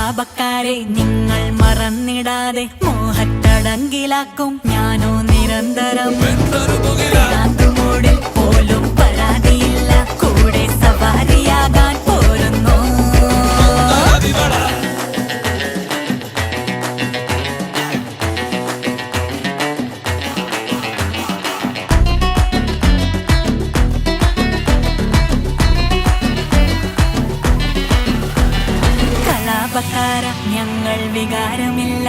കലാപക്കാരെ നിങ്ങൾ മറന്നിടാതെ മോഹത്തടങ്കിലാക്കും ഞാനോ നിരന്തരം മൂടിൽ പോലും പരാതിയില്ല കൂടെ സവാരിയാകാൻ പോരുന്നു കലാപക്കാര ഞങ്ങൾ വികാരമില്ല